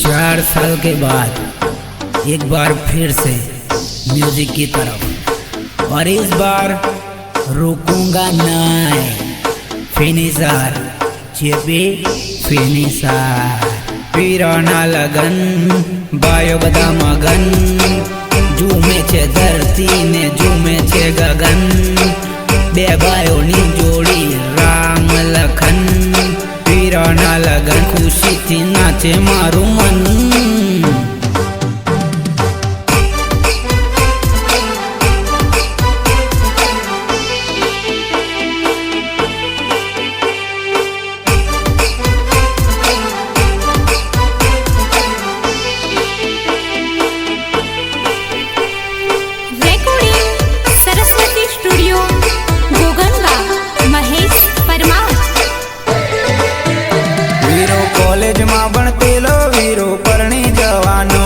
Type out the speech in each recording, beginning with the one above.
4 साल के बाद एक बार फिर से म्यूजिक की तरफ, और इस बार रुकूंगा नहीं। फिनिशर जेपी फिनिशर, पीराना लगन बायो बदा मगन, झूमे छे धरती ने झूमे छे गगन, बे भाईओनी जोड़ी राम लखन, पीराना लगन खुशी थी नाचे मारू मन। कॉलेज में भणते लो वीरो परणी जवानो,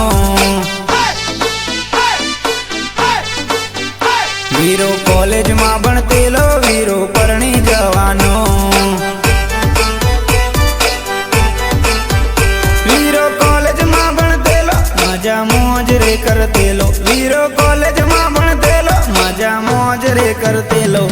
वीरो कॉलेज में भणते लो वीरो परणी जवानो, वीरो कॉलेज में भणते लो मजा मौज रे करते लो, वीरो कॉलेज में भणते लो मजा मौज रे करते लो।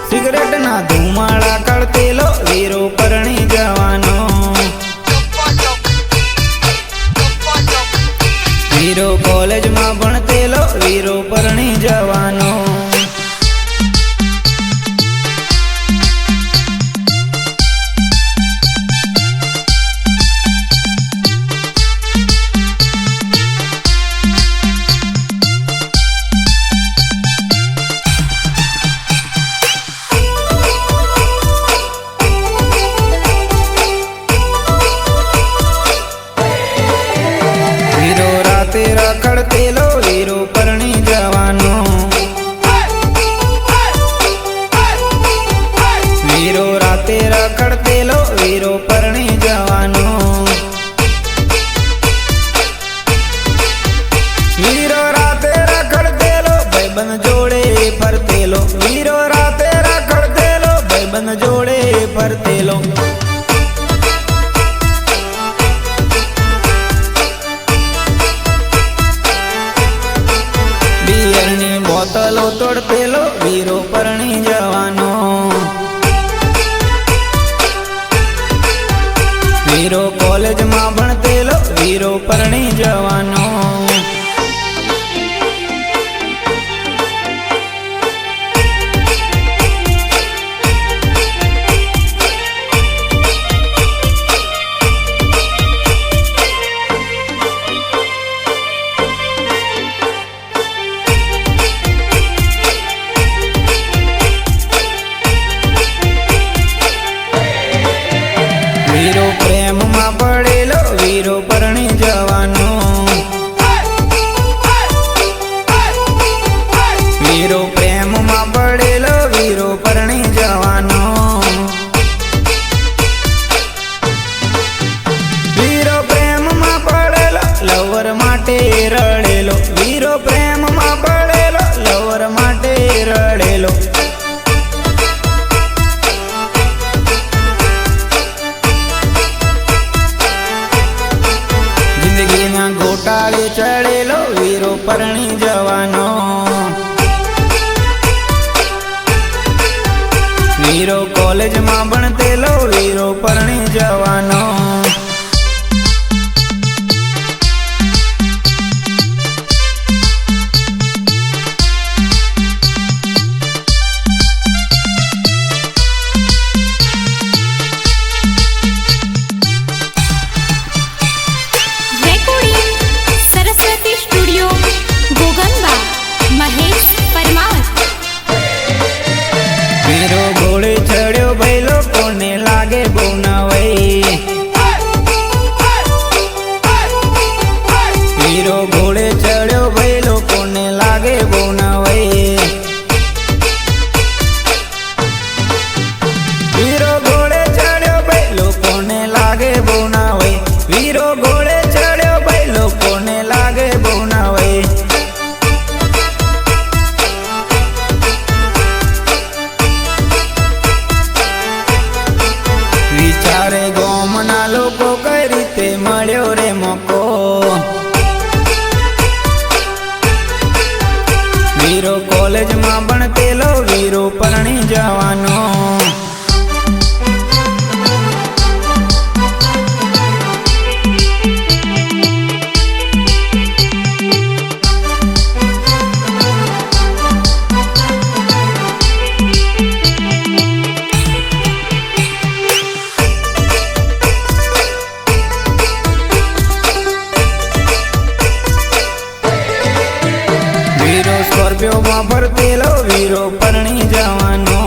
सिगरेट ना धुमाड़ा करते लो वीरो परणी जवानो, वीरो कॉलेज में भणते लो वीरो परणी जवानो। तेरा करते लो वीरो परणी जवानो, वीरो राते रखड़ते लो वीरो परणी जवानो, वीरो राते रखड़ते लो भाईबंद जोड़े फरते लो, वीरो राते रखड़ते लो भाईबंद जोड़े फरते लो। बियरनी बोतलो तोड़ते लो वीरो परणी जवानो, वीरो कॉलेज में भणते लो वीरो परणी जवानो। वीरो प्रेम में पड़ेलो वीरो परणी जवानो, वीरो प्रेम में पड़ेलो वीरो परणी जवानो, वीरो प्रेम में पड़ेलो लवर माटे रड़ेलो, वीरो प्रेम में पड़ेलो लवर माटे रड़ेलो। जिंदगी में घोटाले चढ़ेलो वीरो परणी जवानो, वीरो कॉलेज में भणते लो वीरो परणी जवानो। वीरो घोड़े चढ़्यो भैलो कोने लागे बो नवई, વીરો પરણી જવાનો. વીરો સ્કોર્પિયો માં ફરતેલો વીરો પરણી જવાનો.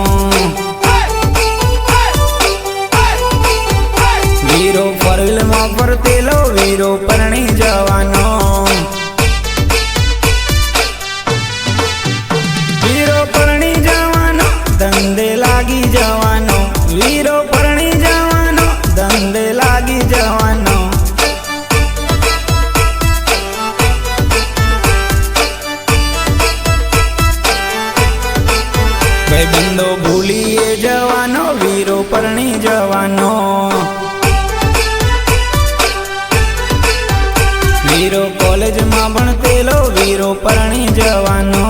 વીરો ફોર વ્હીલ માં ફરતેલો વીરો પરણી જવાનો. વીરો પરણી જવાનો ધંધે લાગી જવાનો. વીરો પરણી જવાનો ધંધે લાગી જવાનો. ભાઈબંધો ભૂલીએ જવાનો વીરો પરણી જવાનો. વીરો કોલેજમાં ભણતેલો વીરો પરણી જવાનો.